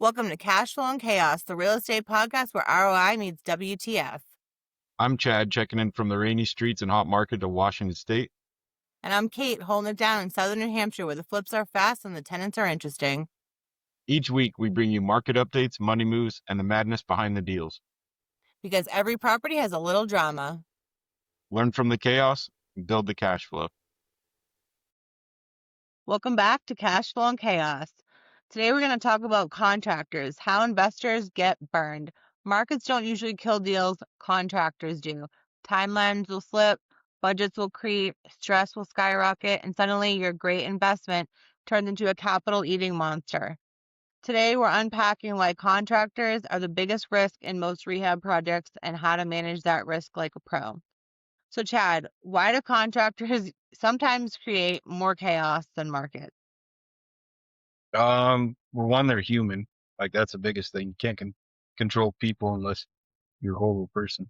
Welcome to Cash Flow and Chaos, the real estate podcast where ROI meets WTF. I'm Chad, checking in from the rainy streets and hot market of Washington State. And I'm Kate, holding it down in southern New Hampshire where the flips are fast and the tenants are interesting. Each week, we bring you market updates, money moves, and the madness behind the deals. Because every property has a little drama. Learn from the chaos and build the cash flow. Welcome back to Cash Flow and Chaos. Today we're going to talk about contractors, how investors get burned. Markets don't usually kill deals, contractors do. Timelines will slip, budgets will creep, stress will skyrocket, and suddenly your great investment turns into a capital eating monster. Today, we're unpacking why contractors are the biggest risk in most rehab projects and how to manage that risk like a pro. So, Chad, why do contractors sometimes create more chaos than markets? Well, one, they're human. Like, that's the biggest thing. You can't control people unless you're a horrible person.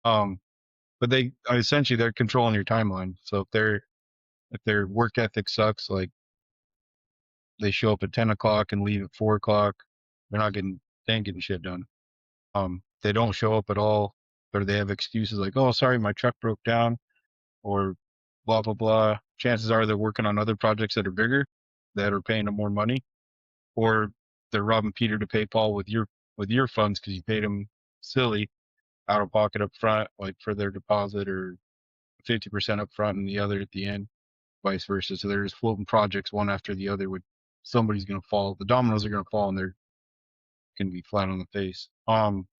But they're controlling your timeline. So if their work ethic sucks, like they show up at 10 o'clock and leave at 4 o'clock, they ain't getting shit done. They don't show up at all, or they have excuses like, oh, sorry, my truck broke down, or blah, blah, blah. Chances are they're working on other projects that are bigger, that are paying them more money, or they're robbing Peter to pay Paul with your funds because you paid them silly out of pocket up front, like for their deposit, or 50% up front and the other at the end, vice versa. So they're just floating projects one after the other with somebody's going to fall. The dominoes are going to fall and they're going to be flat on the face.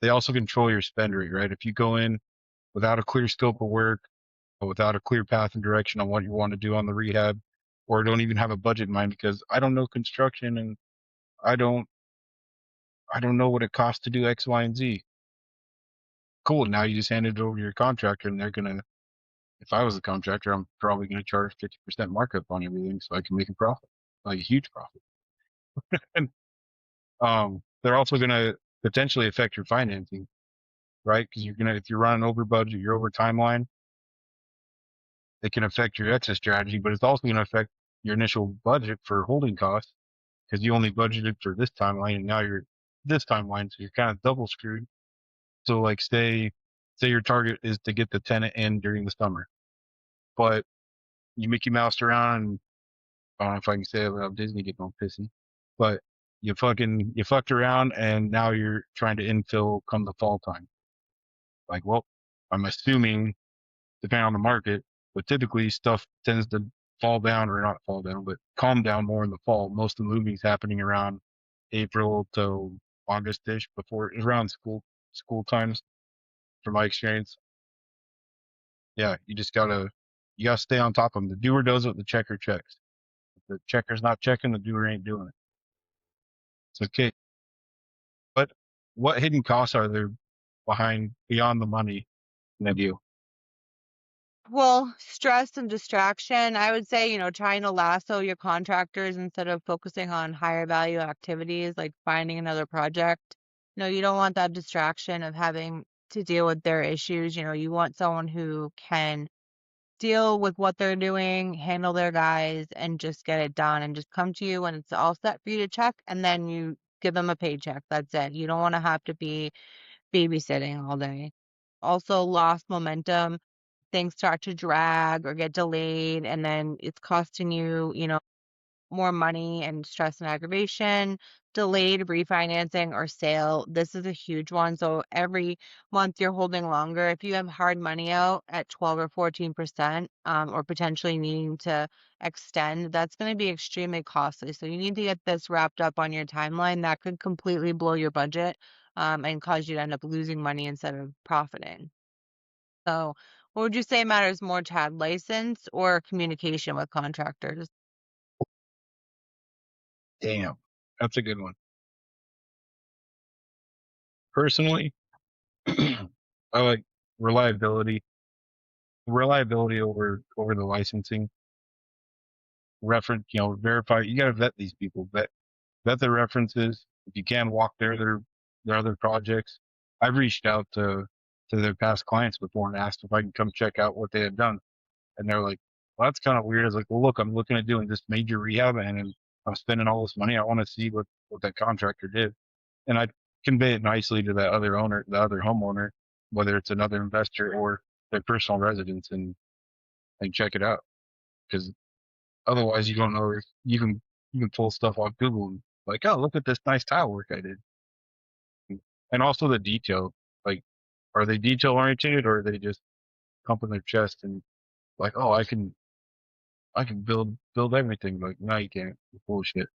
They also control your spend rate, right? If you go in without a clear scope of work, or without a clear path and direction on what you want to do on the rehab, or don't even have a budget in mind because I don't know construction and I don't I don't know what it costs to do X, Y, and Z. Cool. Now you just hand it over to your contractor and they're gonna, if I was a contractor, I'm probably gonna charge 50% markup on everything so I can make a profit, like a huge profit. And they're also gonna potentially affect your financing, right? Because if you're running over budget, you're over timeline, it can affect your exit strategy, but it's also going to affect your initial budget for holding costs because you only budgeted for this timeline and now you're this timeline. So you're kind of double screwed. So like say your target is to get the tenant in during the summer, but you Mickey Moused around and I don't know if I can say it without Disney getting all pissy, but you fucked around and now you're trying to infill come the fall time. Like, well, I'm assuming depending on the market, but typically stuff tends to fall down or not fall down, but calm down more in the fall. Most of the moving's happening around April to August-ish before around school times from my experience. Yeah, you gotta stay on top of them. The doer does what the checker checks. If the checker's not checking, the doer ain't doing it. It's okay. But what hidden costs are there beyond the money in the deal? Well, stress and distraction, I would say, trying to lasso your contractors instead of focusing on higher value activities like finding another project. You don't want that distraction of having to deal with their issues. You want someone who can deal with what they're doing, handle their guys, and just get it done and just come to you when it's all set for you to check, and then you give them a paycheck. That's it. You don't want to have to be babysitting all day. Also, lost momentum, things start to drag or get delayed, and then it's costing you, more money and stress and aggravation, delayed refinancing or sale. This is a huge one. So every month you're holding longer. If you have hard money out at 12 or 14%, or potentially needing to extend, that's going to be extremely costly. So you need to get this wrapped up on your timeline. That could completely blow your budget, and cause you to end up losing money instead of profiting. So what would you say matters more, Chad, license or communication with contractors? Damn, that's a good one. Personally, I like reliability, reliability over the licensing. Reference, verify. You got to vet these people, vet their references. If you can walk their other projects. I've reached out to their past clients before and asked if I can come check out what they had done, and they're like, "Well, that's kind of weird." I was like, "Well, look, I'm looking at doing this major rehab, and I'm spending all this money. I want to see what that contractor did. And I convey it nicely to that other owner, the other homeowner, whether it's another investor or their personal residence, and check it out. Because otherwise, you don't know if you can pull stuff off Google and like, oh, look at this nice tile work I did, and also the detail. Like, are they detail oriented or are they just pumping their chest and like, oh, I can build everything. Like, no, you can't. Bullshit.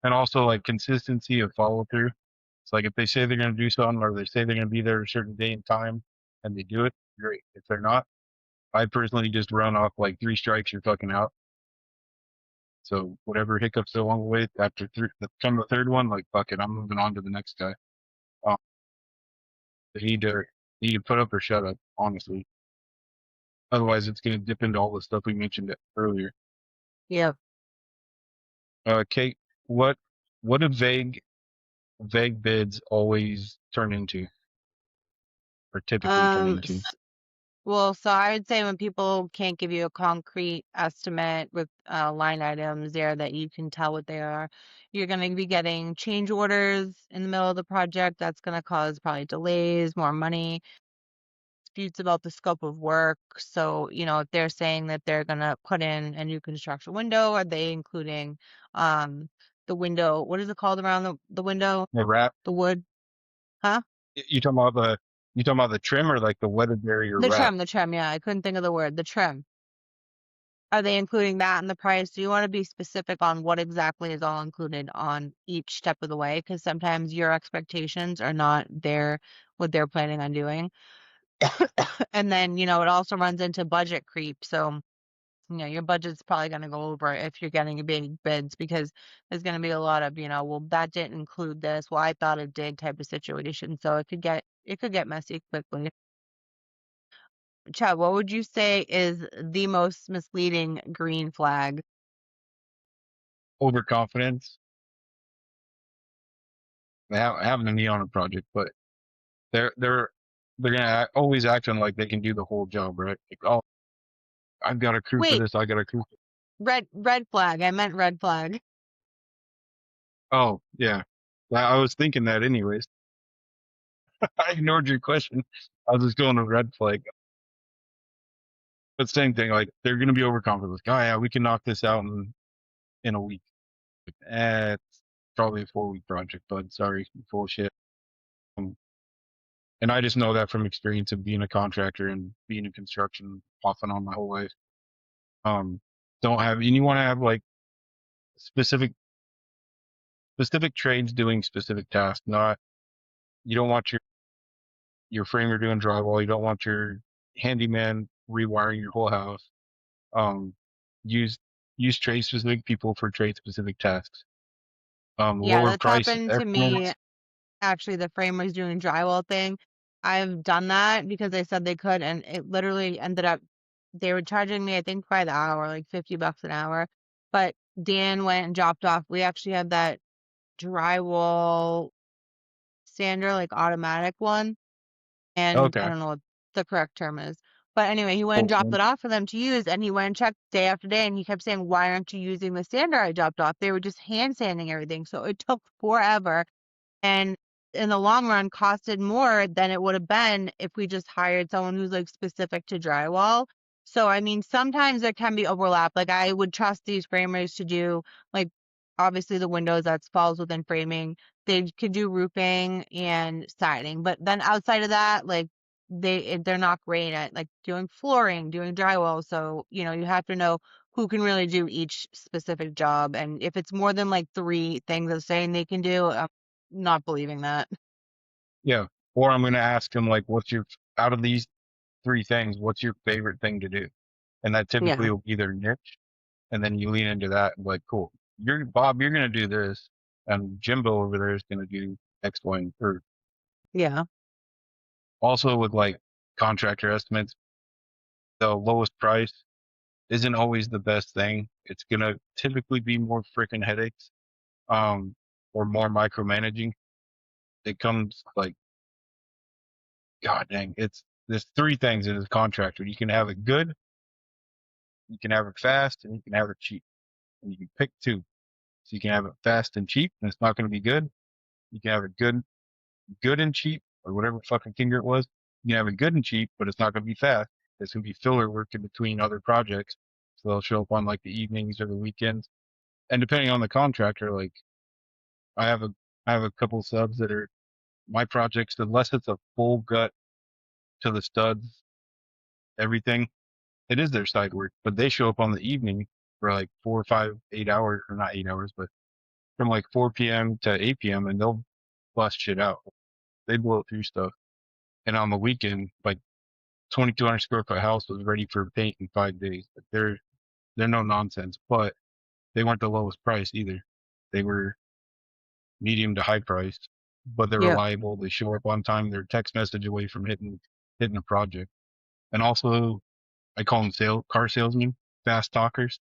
And also like consistency of follow through. It's like if they say they're going to do something or they say they're going to be there a certain day and time and they do it, great. If they're not, I personally just run off like three strikes, you're fucking out. So whatever hiccups along the way after come the third one, like fuck it, I'm moving on to the next guy. Um, they need to put up or shut up, honestly. Otherwise, it's going to dip into all the stuff we mentioned earlier. Yep. Kate, what do vague bids always turn into, or typically turn Um, into? well, so I would say when people can't give you a concrete estimate with line items there that you can tell what they are, you're going to be getting change orders in the middle of the project. That's going to cause probably delays, more money, disputes about the scope of work. So, if they're saying that they're going to put in a new construction window, are they including um, the window? What is it called around the window? The wrap. The wood? Huh? You talking about the trim or like the weathered barrier wrap? The trim. Yeah, I couldn't think of the word. The trim. Are they including that in the price? Do you want to be specific on what exactly is all included on each step of the way? Because sometimes your expectations are not there what they're planning on doing. And then, it also runs into budget creep. So, your budget's probably going to go over if you're getting big bids because there's going to be a lot of, well, that didn't include this. Well, I thought it did type of situation. So it could get messy quickly. Chad, what would you say is the most misleading green flag? Overconfidence. Having a knee on a project, but they're they're they're gonna always acting like they can do the whole job, right? Like, oh, I've got a crew for Wait, this. I got a crew. red flag. I meant red flag. Oh, yeah. I was thinking that anyways. I ignored your question. I was just going to red flag. But same thing, like they're gonna be overconfident. Like, oh yeah, we can knock this out in a week. It's probably a 4 week project, but sorry, bullshit. Um, and I just know that from experience of being a contractor and being in construction off and on my whole life. Um, don't have, and you want to have like specific trades doing specific tasks. Not you don't want your framer doing drywall. You don't want your handyman rewiring your whole house. Um, use trade specific people for trade specific tasks. Yeah, Lower that's price happened to me. estimates. Actually, the framers doing drywall thing. I've done that because they said they could, and it literally ended up they were charging me, I think, by the hour, like $50 an hour. But Dan went and dropped off. We actually had that drywall sander, like automatic one. And I Okay. don't know what the correct term is. But anyway, he went and Cool. dropped it off for them to use, and he went and checked day after day, and he kept saying, "Why aren't you using the sander I dropped off?" They were just hand sanding everything, so it took forever, and in the long run costed more than it would have been if we just hired someone who's like specific to drywall. So I mean, sometimes there can be overlap. Like I would trust these framers to do like obviously the windows that falls within framing. They could do roofing and siding, but then outside of that, like they're not great at like doing flooring, doing drywall. So, you have to know who can really do each specific job. And if it's more than like three things they're saying they can do, not believing that. Yeah. Or I'm going to ask him like, what's your, out of these three things, what's your favorite thing to do? And that Yeah. typically will be their niche. And then you lean into that and like, cool, Bob, you're going to do this. And Jimbo over there is going to do X, Y, and or Yeah. also with like contractor estimates, the lowest price isn't always the best thing. It's going to typically be more freaking headaches, um, or more micromanaging. It comes like, God dang, there's three things in a contractor. You can have it good, you can have it fast, and you can have it cheap. and you can pick two. So you can have it fast and cheap, and it's not going to be good. You can have it good and cheap, or whatever fucking finger it was. You can have it good and cheap, but it's not going to be fast. It's going to be filler work in between other projects. So they'll show up on like the evenings or the weekends. And depending on the contractor, like I have a I have a couple subs that are my projects, unless it's a full gut to the studs, everything, it is their side work, but they show up on the evening for like 4 or 5, 8 hours, or not 8 hours, but from like 4 p.m. to 8 p.m. and they'll bust shit out. They blow through stuff. And on the weekend, like 2,200 square foot house was ready for paint in 5 days. Like they're no nonsense, but they weren't the lowest price either. They were medium to high priced, but they're Yep, reliable. They show up on time. They're a text message away from hitting a project. And also, I call them car salesmen, fast talkers,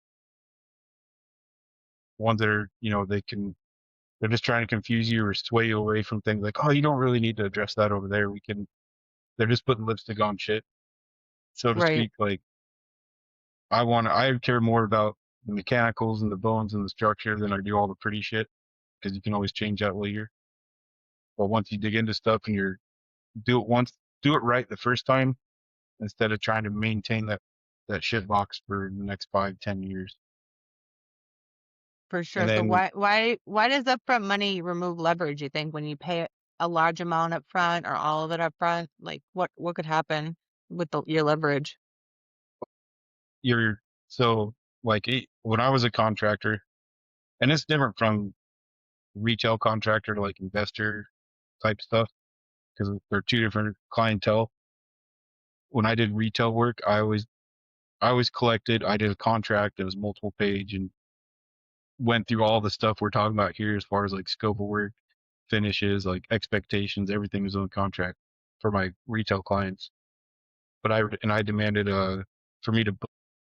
ones that are they're just trying to confuse you or sway you away from things like, oh, you don't really need to address that over there. We can. They're just putting lipstick on shit, so to right, speak. Like I care more about the mechanicals and the bones and the structure than I do all the pretty shit because you can always change that later. But once you dig into stuff and do it once, do it right the first time instead of trying to maintain that shit box for the next 5, 10 years. for And sure. So then why does upfront money remove leverage, you think, when you pay a large amount up front or all of it up front? Like what could happen with your leverage? you're so like when I was a contractor, and it's different from retail contractor to like investor type stuff because they're two different clientele. When I did retail work, I always collected. I did a contract that was multiple page and went through all the stuff we're talking about here as far as like scope of work, finishes, like expectations, everything was on the contract for my retail clients. But I demanded for me to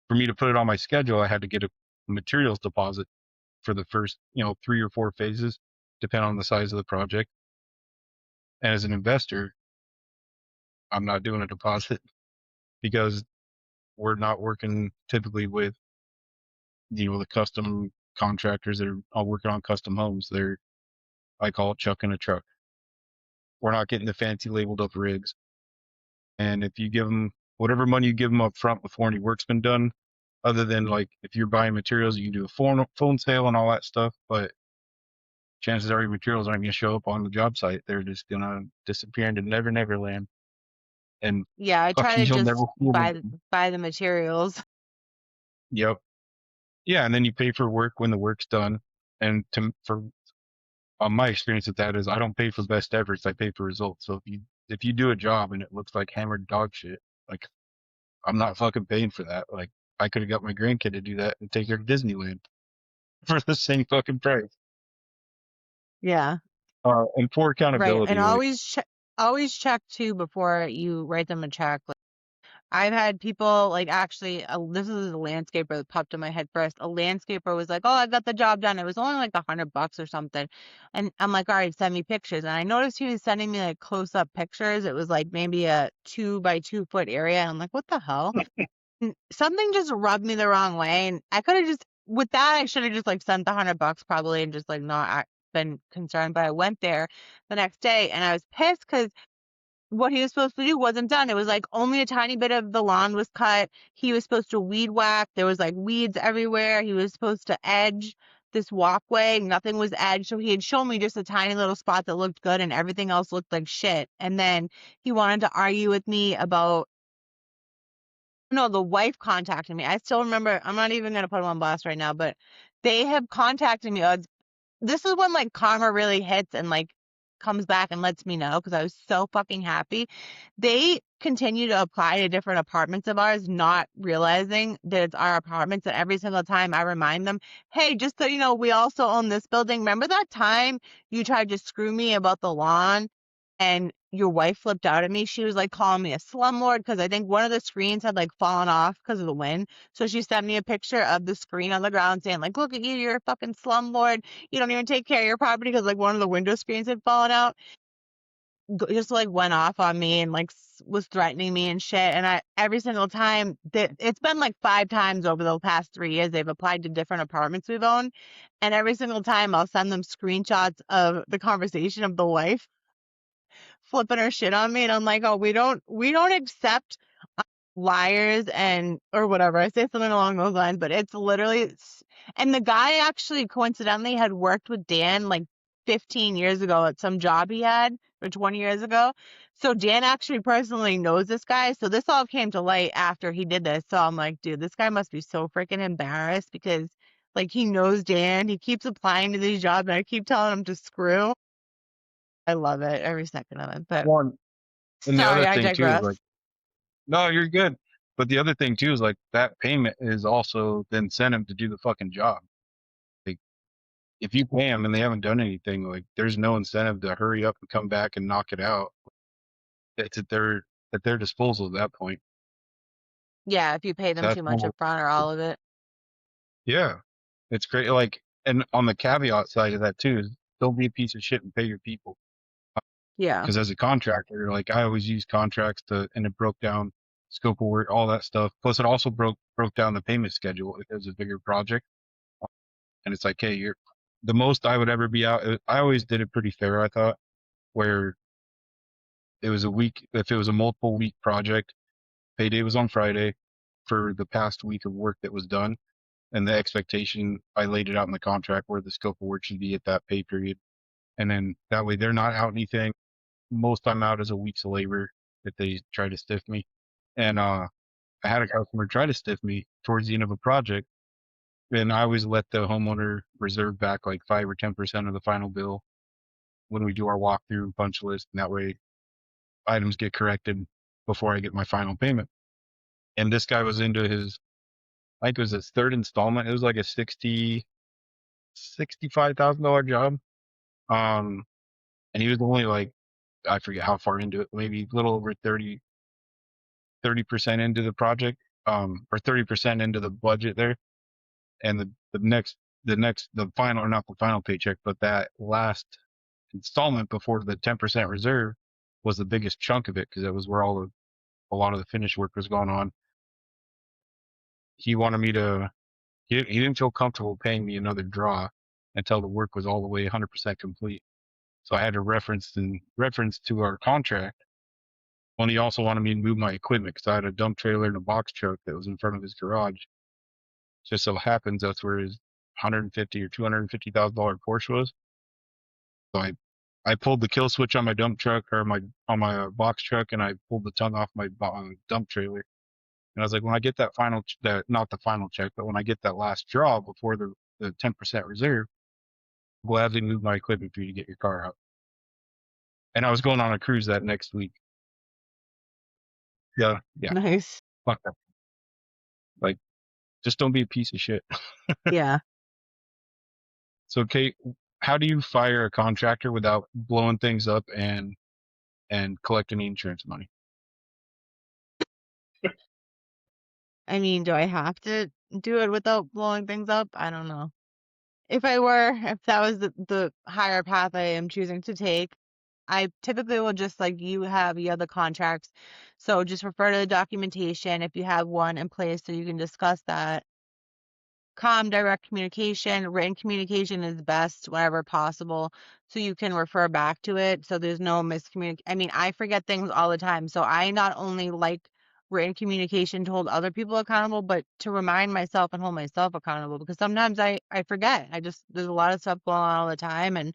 for me to put it on my schedule, I had to get a materials deposit for the first 3 or 4 phases, depending on the size of the project. And as an investor, I'm not doing a deposit because we're not working typically with the custom contractors that are all working on custom homes. They're I call it chucking a truck. We're not getting the fancy labeled up rigs. And if you give them whatever money you give them up front before any work's been done, other than like if you're buying materials, you can do a phone sale and all that stuff. But chances are your materials aren't going to show up on the job site. They're just going to disappear into never land. And Yeah, I try fucking to you'll never just fool them. buy the materials. Yep. Yeah. And then you pay for work when the work's done. And for my experience with that is I don't pay for best efforts. I pay for results. So if you do a job and it looks like hammered dog shit, like I'm not fucking paying for that. Like I could have got my grandkid to do that and take her to Disneyland for the same fucking price. Yeah, And for right. And accountability, like always check too before you write them a check. I've had people like actually, this is a landscaper that popped in my head first. A landscaper was like, "Oh, I got the job done. It was only like $100 or something," and I'm like, "All right, send me pictures." And I noticed he was sending me like close up pictures. It was like maybe a 2 by 2 foot area. And I'm like, "What the hell?" And something just rubbed me the wrong way, and I could have just with that I should have just like sent the $100 probably and just like not been concerned. But I went there the next day and I was pissed because what he was supposed to do wasn't done. It was like only a tiny bit of the lawn was cut. He was supposed to weed whack. There was like weeds everywhere. He was supposed to edge this walkway. Nothing was edged. So he had shown me just a tiny little spot that looked good and everything else looked like shit. And then he wanted to argue with me about, no, the wife contacted me. I still remember, I'm not even going to put him on blast right now, but they have contacted me. This is when like karma really hits and like comes back and lets me know because I was so fucking happy. They continue to apply to different apartments of ours, not realizing that it's our apartments. And every single time I remind them, hey, just so you know, we also own this building. Remember that time you tried to screw me about the lawn and your wife flipped out at me? She was like calling me a slumlord because I think one of the screens had like fallen off because of the wind. So she sent me a picture of the screen on the ground saying like, look at you, you're a fucking slumlord. You don't even take care of your property because like one of the window screens had fallen out. just like went off on me and like was threatening me and shit. And I every single time that it's been like 5 times over the past 3 years, they've applied to different apartments we've owned, and every single time I'll send them screenshots of the conversation of the wife flipping her shit on me, and I'm like, oh, we don't accept liars and or whatever. I say something along those lines, but it's literally, and the guy actually coincidentally had worked with Dan like 15 years ago at some job he had, or 20 years ago. So Dan actually personally knows this guy. So this all came to light after he did this. So I'm like, dude, this guy must be so freaking embarrassed because like he knows Dan. He keeps applying to these jobs and I keep telling him to screw. I love it every second of it. But One, and the sorry, other I thing too is digress. like, no, you're good. But the other thing too is like that payment is also the incentive to do the fucking job. Like if you pay them and they haven't done anything, like there's no incentive to hurry up and come back and knock it out. It's at their disposal at that point. Yeah, if you pay them So that's too much more, up front or all of it. yeah, it's great. Like, and on the caveat side of that too is don't be a piece of shit and pay your people. Yeah. Because as a contractor, like I always use contracts to, and it broke down scope of work, all that stuff. Plus, it also broke down the payment schedule if it was a bigger project. And it's like, hey, you're the most I would ever be out. I always did it pretty fair, I thought, where it was a week. If it was a multiple week project, payday was on Friday for the past week of work that was done, and the expectation I laid it out in the contract where the scope of work should be at that pay period, and then that way they're not out anything. Most I'm out is a week's labor if they try to stiff me. And I had a customer try to stiff me towards the end of a project, and I always let the homeowner reserve back like 5 or 10% of the final bill when we do our walkthrough and punch list, and that way items get corrected before I get my final payment. And this guy was into his, I think it was his third installment. It was like a $65,000 job. Um, and he was only like, I forget how far into it, maybe a little over 30% into the project, or 30% into the budget there. And the final, or not the final paycheck, but that last installment before the 10% reserve was the biggest chunk of it because it was where a lot of the finish work was going on. He wanted me to, he didn't feel comfortable paying me another draw until the work was all the way 100% complete. So I had to reference to our contract. When he also wanted me to move my equipment because I had a dump trailer and a box truck that was in front of his garage. Just so happens that's where his 150 or $250,000 Porsche was. So I pulled the kill switch on my dump truck or on my box truck, and I pulled the tongue off my dump trailer. And I was like, when I get that that not the final check, but when I get that last draw before the 10% reserve, I'll gladly move my equipment for you to get your car out. And I was going on a cruise that next week. Yeah, yeah, Nice. fuck that. Like, just don't be a piece of shit. Yeah. So, Kate, how do you fire a contractor without blowing things up and collect any insurance money? I mean, do I have to do it without blowing things up? I don't know. If that was the higher path I am choosing to take, I typically will just like you have the contracts. So just refer to the documentation if you have one in place so you can discuss that. Calm, direct communication, written communication is best whenever possible, so you can refer back to it. So there's no miscommunication. I mean, I forget things all the time. So I not only like written communication to hold other people accountable, but to remind myself and hold myself accountable because sometimes I forget. There's a lot of stuff going on all the time and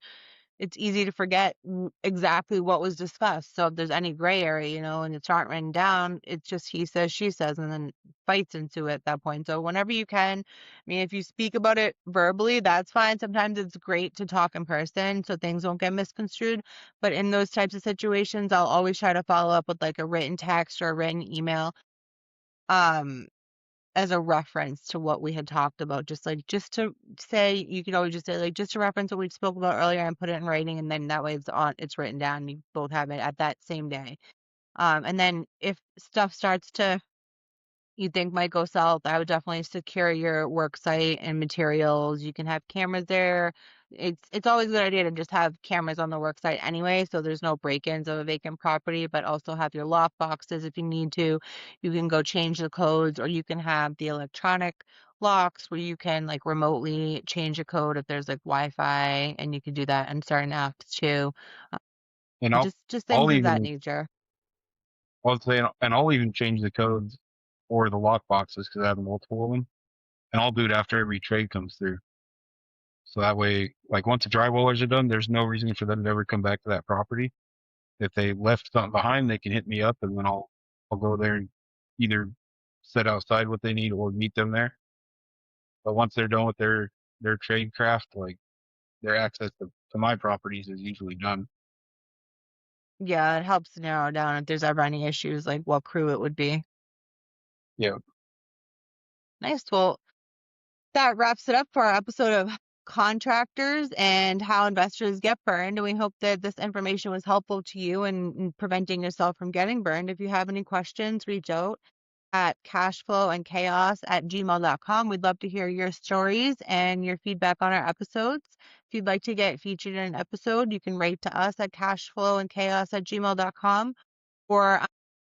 it's easy to forget exactly what was discussed. So if there's any gray area, and it's not written down, it's just he says, she says, and then fights into it at that point. So whenever you can, I mean, if you speak about it verbally, that's fine. Sometimes it's great to talk in person so things don't get misconstrued. But in those types of situations, I'll always try to follow up with like a written text or a written email. Um, as a reference to what we had talked about, just to say, you could always just say like just to reference what we spoke about earlier and put it in writing, and then that way it's written down and you both have it at that same day. And then if stuff starts to you think might go south, I would definitely secure your work site and materials. You can have cameras there, it's always a good idea to just have cameras on the work site anyway, so there's no break-ins of a vacant property, but also have your lock boxes if you need to. You can go change the codes, or you can have the electronic locks where you can like remotely change a code if there's like Wi-Fi, and you can do that in certain apps too. Uh, And just I'll things of that even nature. I'll say and I'll even change the codes or the lock boxes because I have multiple of them, and I'll do it after every trade comes through. So that way, like once the drywallers are done, there's no reason for them to ever come back to that property. If they left something behind, they can hit me up, and then I'll go there and either set outside what they need or meet them there. But once they're done with their trade craft, like their access to my properties is usually done. Yeah, it helps narrow down if there's ever any issues, like what crew it would be. Yeah. Nice. Well, that wraps it up for our episode of contractors and how investors get burned. And we hope that this information was helpful to you in preventing yourself from getting burned. If you have any questions, reach out at cashflowandchaos@gmail.com. We'd love to hear your stories and your feedback on our episodes. If you'd like to get featured in an episode, you can write to us at cashflowandchaos@gmail.com, or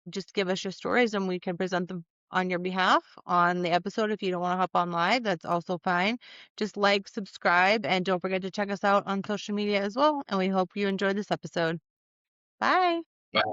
just give us your stories and we can present them on your behalf on the episode. If you don't want to hop on live, that's also fine. Just like, subscribe, and don't forget to check us out on social media as well. And we hope you enjoyed this episode. Bye. But